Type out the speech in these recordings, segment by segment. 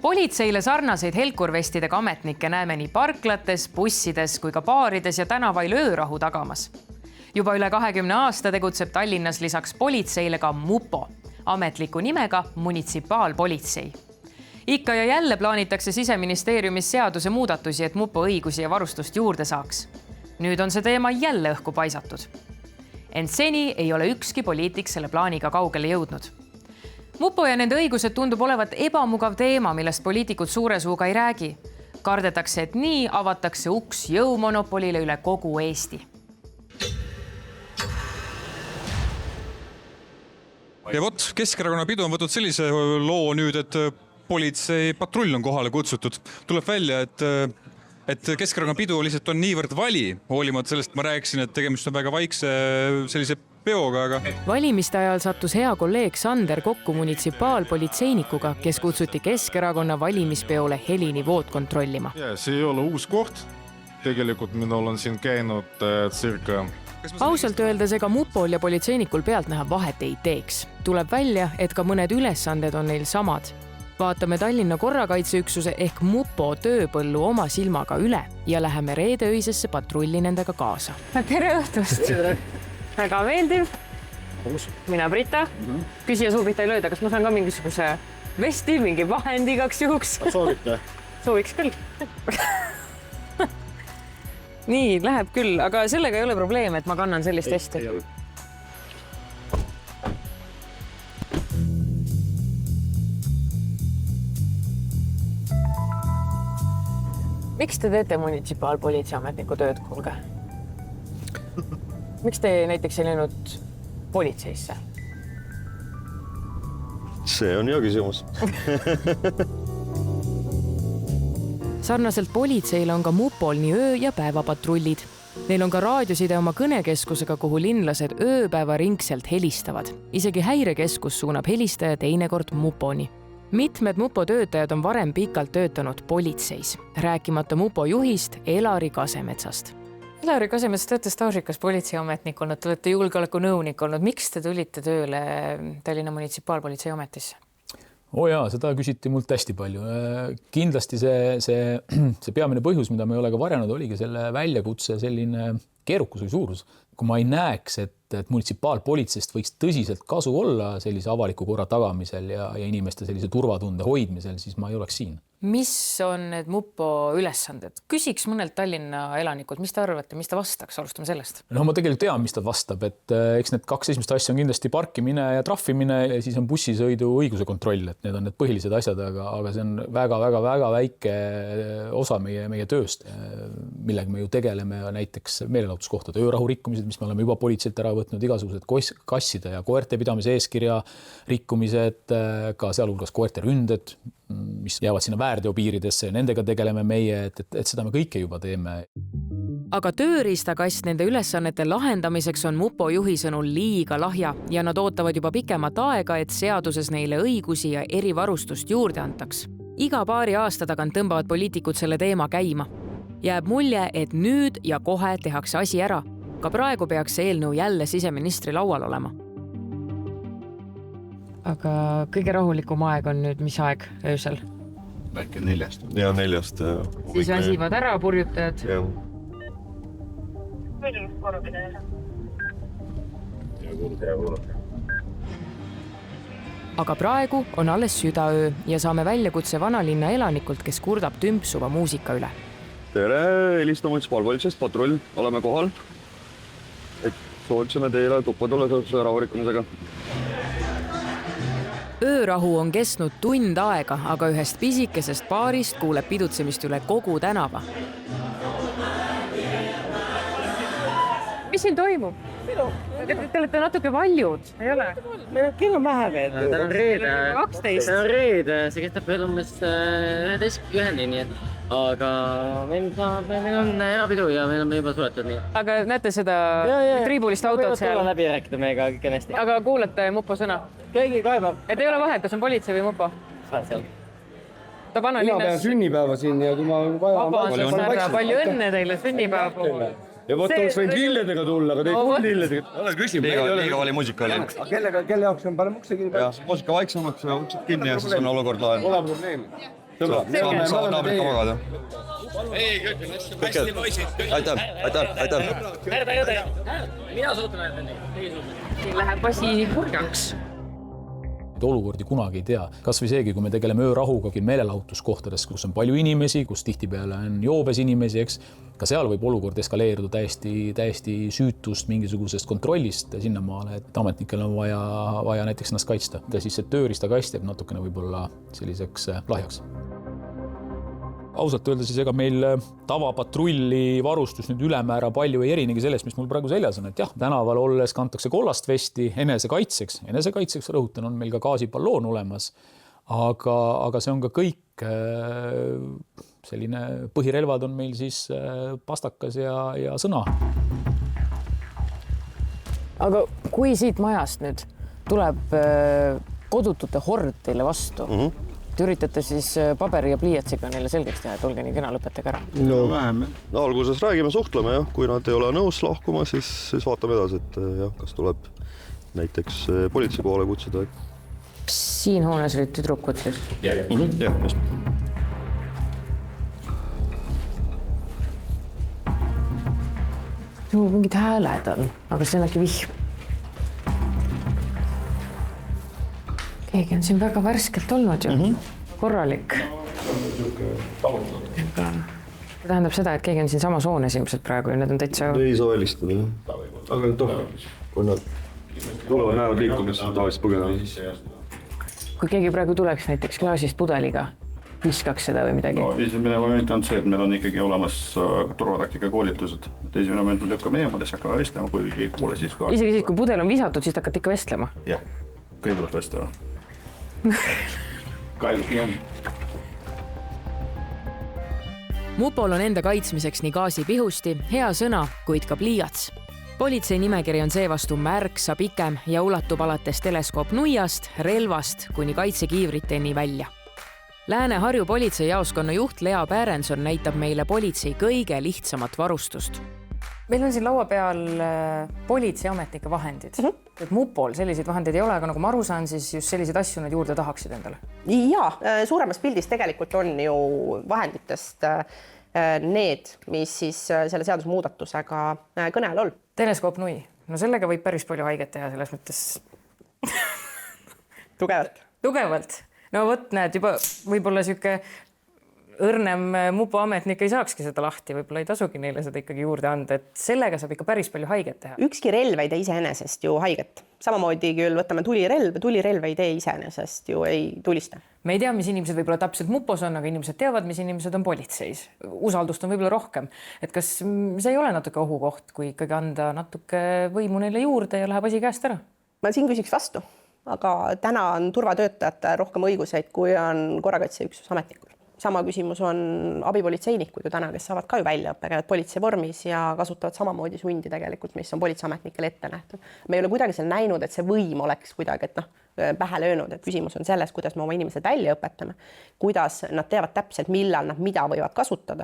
Politseile sarnaseid helkurvestidega ametnikke näeme nii parklates, bussides kui ka baarides ja tänavail öörahu tagamas. Juba üle 20 aasta tegutseb Tallinnas lisaks politseile ka MUPO, ametliku nimega munitsipaalpolitsei. Ikka ja jälle plaanitakse Siseministeeriumis seaduse muudatusi, et MUPO õigusi ja varustust juurde saaks. Nüüd on see teema jälle õhku paisatud. Ent seni ei ole ükski poliitik selle plaaniga kaugele jõudnud. MUPO ja nende õigused tundub olevat ebamugav teema, millest poliitikud suure suuga ei räägi. Kardetakse, et nii avatakse uks jõumonopolile üle kogu Eesti. Ja vot, Keskerakonna pidu on võtnud sellise loo nüüd, et politsei patrull on kohale kutsutud. Tuleb välja, et Keskerakonna pidu lihtsalt on niivõrd vali, hoolimata sellest ma rääkisin, et tegemist on väga vaikse sellise peoga, aga... Valimiste ajal sattus hea kolleeg Sander kokku munitsipaalpolitseinikuga, kes kutsuti Keskerakonna valimispeole helinivood kontrollima. Ja, see ei ole uus koht. Tegelikult minul on siin käinud circa... Ausalt öeldes ega MUPOl ja politseinikul pealt näha vahet ei teeks. Tuleb välja, et ka mõned ülesanded on neil samad. Vaatame Tallinna korrakaitseüksuse ehk MUPO tööpõllu oma silmaga üle ja läheme reedeöisesse patrulli nendega kaasa. Tere õhtust! Väga meeldiv. Mina Brita. Küsija suupihta ei lööda, kas ma saan ka mingisuguse vesti, mingi vahendi igaks juhuks? Soovite? Sooviks küll. Nii, läheb küll, aga sellega ei ole probleem, et ma kannan sellist vesti. Miks te teete munitsipaalpolitseiametniku tööd, kuulge? Miks te näiteks ei läinud politseisse? See on hea küsimus. Sarnaselt politseile on ka MUPOl nii öö- ja päevapatrullid. Neil on ka raadioside oma kõnekeskusega, kuhu linlased ööpäevaringselt helistavad. Isegi häirekeskus suunab helistaja teinekord MUPOni. Mitmed MUPO töötajad on varem pikalt töötanud politseis, rääkimata MUPO juhist Elari Kasemetsast. Elari Kasemets, te olete staažikas politseiametnik olnud, te olete julgeolekunõunik olnud. Miks te tulite tööle Tallinna munitsipaalpolitsei ametisse? Jaa, seda küsiti mult hästi palju. Kindlasti see peamine põhjus, mida me ei ole ka varjanud, oligi selle väljakutse selline keerukus või suurus. Kui ma ei näeks, et munitsipaalpolitseist võiks tõsiselt kasu olla sellise avaliku korra tagamisel ja inimeste sellise turvatunde hoidmisel, siis ma ei oleks siin. Mis on need MUPO ülesanded? Küsiks mõnelt Tallinna elanikult, mis te arvate, mis ta vastaks? Alustame sellest. No ma tegelikult tean, mis ta vastab, et eks need kaks esimest asja on kindlasti parkimine ja trahvimine ja siis on bussisõidu õiguse kontroll, et need on need põhilised asjad, aga see on väga väike osa meie tööst, millega me ju tegeleme näiteks meelelahutuskohtade öörahu rikkumised, mis me oleme juba politseilt ära võtnud, igasugused kasside ja koerte pidamise eeskirja rikkumised, ka sealhulgas koerte ründed, mis jäävad sinna väärteopiiridesse ja nendega tegeleme meie, et seda me kõike juba teeme. Aga tööriistakast nende ülesannete lahendamiseks on MUPO juhi sõnul liiga lahja ja nad ootavad juba pikemat aega, et seaduses neile õigusi ja erivarustust juurde antaks. Iga paari aasta tagant tõmbavad poliitikud selle teema käima. Jääb mulje, et nüüd ja kohe tehakse asi ära. Ka praegu peaks see eelnõu jälle siseministri laual olema. Aga kõige rahulikum aeg on nüüd mis aeg öösel? Äkki 4. Ja 4. Siis väsivad ära purjutajad. Jah. Aga praegu on alles südaöö ja saame väljakutse vanalinna elanikult, kes kurdab tümpsuva muusika üle. Tere, helista munitsipaalpolitseist, patrull, oleme kohal. Sootsime teile tuppadule seoses rahurikkumisega. Öörahu on kestnud tund aega, aga ühest pisikesest baarist kuuleb pidutsemist üle kogu tänava. Mis siin toimub? Te olete natuke valjud, ei ole? Meil on kell on vähe veel. Ta on reede. 12. Ta on reede, see kestab veel umbes 11-1, nii et... Aga meil on erapidu ja meil on juba suletud nii. Aga näete seda triibulist autot seal? Võivad tulla läbi rääkida meiega kenesti. Aga kuulete MUPO sõna? Keegi kaebab. Et ei ole vahet, kas on politsei või MUPO? Seal. Ta vanalinnas... Mina pean sünnipäeva siin ja kui ma vaja... Palju õnne teile sünnipäeva puhul. Ja võtta oleks võinud lilledega tulla, aga teid on lilledega. Ole küsib, liiga vali muusika oli. Kelle jaoks on parem ukse kinni? Muusika vaiksemaks ja uksed kinni ja siis on olukord laen. Ole probleemi. saame naabrit ka magada. Aitäh. Mina suhtun neid. Läheb asi hurjaks. Olukordi kunagi ei tea. Kas või seegi, kui me tegeleme öörahugagi meelelahutuskohtades, kus on palju inimesi, kus tihtipeale on joobes inimesi, eks, ka seal võib olukord eskaleeruda täiesti süütust mingisugusest kontrollist sinnamaale, et ametnikel on vaja näiteks ennast kaitsta. Siis see tööriistakast jääb natukene võib-olla selliseks lahjaks. Ausalt öelda siis ega meil tavapatrulli varustus nüüd ülemäära palju ei erinegi sellest, mis mul praegu seljas on. Et jah, tänaval olles kantakse kollast vesti enesekaitseks. Enesekaitseks rõhutan, on meil ka gaasipalloon olemas. Aga see on ka kõik selline põhirelvad on meil siis pastakas ja sõna. Aga kui siit majast nüüd tuleb kodutute hord teile vastu, te üritate siis paberi ja pliiatsiga neile selgeks teha, et olge nii kena, lõpetage ära. No alguses räägime, suhtleme jah. Kui nad ei ole nõus lahkuma, siis vaatame edasi, et jah, kas tuleb näiteks politsei poole kutsuda. Siin hoones olid tüdrukud siis? Jah, just. Mingid hääled on, aga see on äkki vihm. Keegi on siin väga värskelt olnud ju. Korralik. See tähendab seda, et keegi on siin samas hoones ilmselt praegu ja need on täitsa... Ei saa välistada. Aga kui nad tulevad näevad liikumis, tavaliselt põgenema. kui keegi praegu tuleks näiteks klaasist pudeliga, viskaks seda või midagi? No, esimene moment on see, et meil on ikkagi olemas turvataktika koolitused. Esimene moment on lükkame eemale, siis hakkame vestlema, kui ei kuule siis ka. Isegi siis, kui pudel on visatud, siis hakkate ikka vestlema? Jah, kõik tuleb vestlema. Kahjuks nii on. Mupol on enda kaitsmiseks nii gaasipihusti, hea sõna, kuid ka pliiats. Politsei nimekiri on seevastu märksa pikem ja ulatub alates teleskoopnuiast, relvast kuni kaitsekiivriteni välja. Lääne-Harju politseijaoskonna juht Lea Pärenson näitab meile politsei kõige lihtsamat varustust. Meil on siin laua peal politseiametnike vahendid. Et Mupol selliseid vahendeid ei ole, aga nagu ma aru saan, siis just selliseid asju nad juurde tahaksid endale. Ja, suuremas pildis tegelikult on ju vahenditest need, mis siis selle seaduse muudatusega kõne all on. Teleskoopnui. No sellega võib päris palju haiget teha selles mõttes. Tugevalt. No võt, näed, juba võib-olla siuke õrnem Mupo ametnik ei saakski seda lahti, võib-olla ei tasugi neile seda ikkagi juurde anda, et sellega saab ikka päris palju haiget teha. Ükski relv ei tee iseenesest ju haiget. Samamoodi küll võtame tulirelv ei tee iseenesest ju ei tulista. Me ei tea, mis inimesed võib-olla täpselt Mupos on, aga inimesed teavad, mis inimesed on politseis. Usaldust on võib-olla rohkem. Et kas see ei ole natuke ohukoht, kui ikkagi anda natuke võimu neile juurde ja läheb asi käest ära? Ma siin küsiks vastu, aga täna on turvatöötajate rohkem õiguseid, kui on korrakaitseüksus ametnikul. Sama küsimus on abipolitseinikud ju täna, kes saavad ka ju väljaõppe, käivad politsei vormis ja kasutavad samamoodi sundi tegelikult, mis on politseiametnikel ette nähtud. Me ei ole kuidagi seal näinud, et see võim oleks kuidagi pähe löönud, et küsimus on selles, kuidas me oma inimesed välja õpetame, kuidas nad teavad täpselt, millal nad mida võivad kasutada.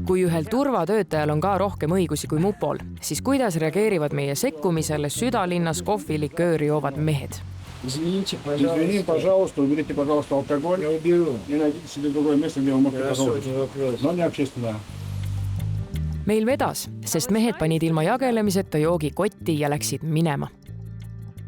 Kui ühel turvatöötajal on ka rohkem õigusi kui Mupol, siis kuidas reageerivad meie sekkumisele südalinnas kohvilikööri joovad mehed? Извини, пожалуйста, уберите, пожалуйста, алкоголь. Я уберу. И найдите себе другое место, где вы можете позволить. Но не общественно. Meil vedas, sest mehed panid ilma jagelemiseta joogi kotti ja läksid minema.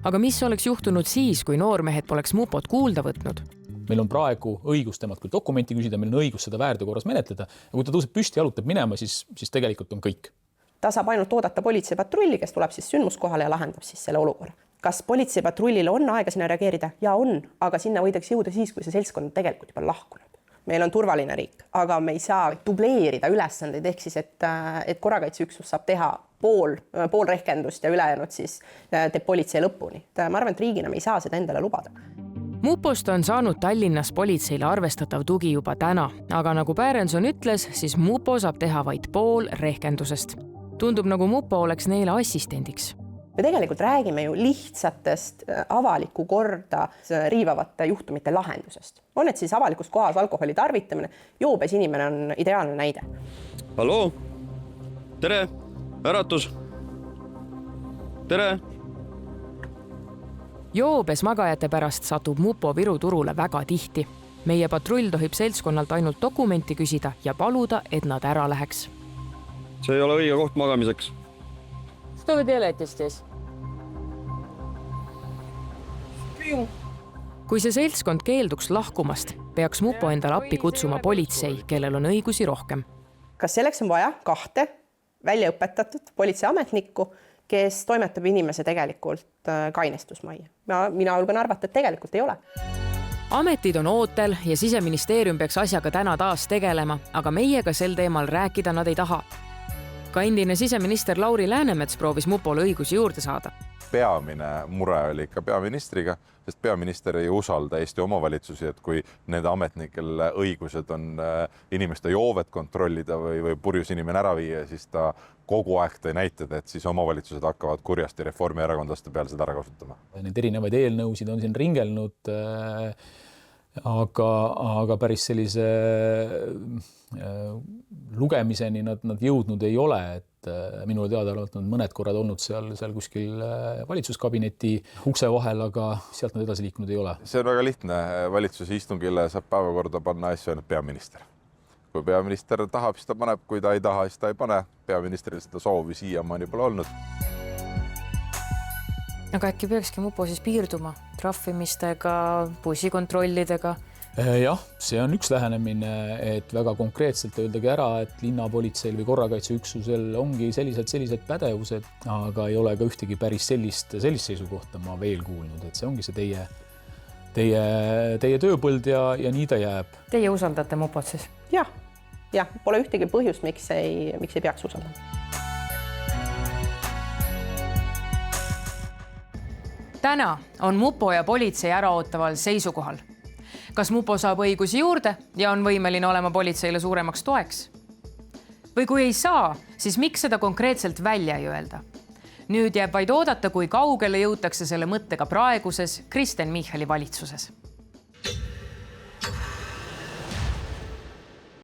Aga mis oleks juhtunud siis, kui noormehed poleks Mupot kuulda võtnud? Meil on praegu õigus temalt küll dokumenti küsida, meil on õigus seda väärteokorras menetleda. Ja kui ta tõuseb püsti ja jalutab minema, siis tegelikult on kõik. Ta saab ainult oodata politseipatrulli, kes tuleb siis sündmuskohale ja lahendab siis selle olukorra. Kas politseipatrullil on aega sinna reageerida? Ja on, aga sinna võidaks jõuda siis, kui see seltskond tegelikult juba lahkunud. Meil on turvaline riik, aga me ei saa dubleerida ülesandeid, ehk siis, et korrakaitseüksus saab teha pool rehkendust ja ülejäänud siis teeb politsei lõpuni. Ma arvan, et riigina me ei saa seda endale lubada. Mupost on saanud Tallinnas politseile arvestatav tugi juba täna, aga nagu Pärenson ütles, siis Mupo saab teha vaid pool rehkendusest. Tundub nagu Mupo oleks neile assistendiks. Me tegelikult räägime ju lihtsatest avalikku korda riivavate juhtumite lahendusest. On need siis avalikus kohas alkoholi tarvitamine, joobes inimene on ideaalne näide. Halloo? Tere! Äratus! Tere! joobes magajate pärast satub mupo Viru turule väga tihti. Meie patrull tohib seltskonnalt ainult dokumenti küsida ja paluda, et nad ära läheks. see ei ole õige koht magamiseks. Что вы делаете здесь? Kui see seltskond keelduks lahkumast, peaks mupo endale appi kutsuma politsei, kellel on õigusi rohkem. kas selleks on vaja 2 väljaõpetatud politseiametnikku, kes toimetab inimese tegelikult kainestusmajja? Mina julgen arvata, et tegelikult ei ole. Ametid on ootel ja Siseministeerium peaks asjaga täna taas tegelema, aga meiega sel teemal rääkida nad ei taha. Ka endine siseminister Lauri Läänemets proovis mupole õigusi juurde saada. Peamine mure oli ikka peaministriga, sest peaminister ei usalda Eesti omavalitsusi, et kui nende ametnikel õigused on inimeste joovet kontrollida või purjus inimene ära viia, siis ta kogu aeg tõi näited, et siis omavalitsused hakkavad kurjasti reformierakondlaste peal seda ära kasutama. Need erinevaid eelnõusid on siin ringelnud, aga päris sellise lugemiseni nad jõudnud ei ole, et minule teada on mõned korrad olnud seal kuskil valitsuskabineti ukse vahel, aga sealt nad edasi liikunud ei ole. See on väga lihtne. Valitsuse istungile saab päevakorda panna asju ainult peaminister. Kui peaminister tahab, siis ta paneb, kui ta ei taha, siis ta ei pane. Peaministril seda soovi siiamaani pole olnud. Aga äkki peakski mupo siis piirduma trahvimistega, bussikontrollidega? Jah, see on üks lähenemine, et väga konkreetselt öeldagi ära, et linnapolitseil või korrakaitseüksusel ongi sellised pädevused, aga ei ole ka ühtegi päris sellist seisukohta ma veel kuulnud, et see ongi see teie tööpõld ja nii ta jääb. Teie usaldate mupot siis? Jah, pole ühtegi põhjust, miks ei peaks usaldama. Täna on mupo ja politsei äraootaval seisukohal. Kas mupo saab õigusi juurde ja on võimeline olema politseile suuremaks toeks? Või kui ei saa, siis miks seda konkreetselt välja ei öelda? Nüüd jääb vaid oodata, kui kaugele jõutakse selle mõttega praeguses Kristen Michali valitsuses.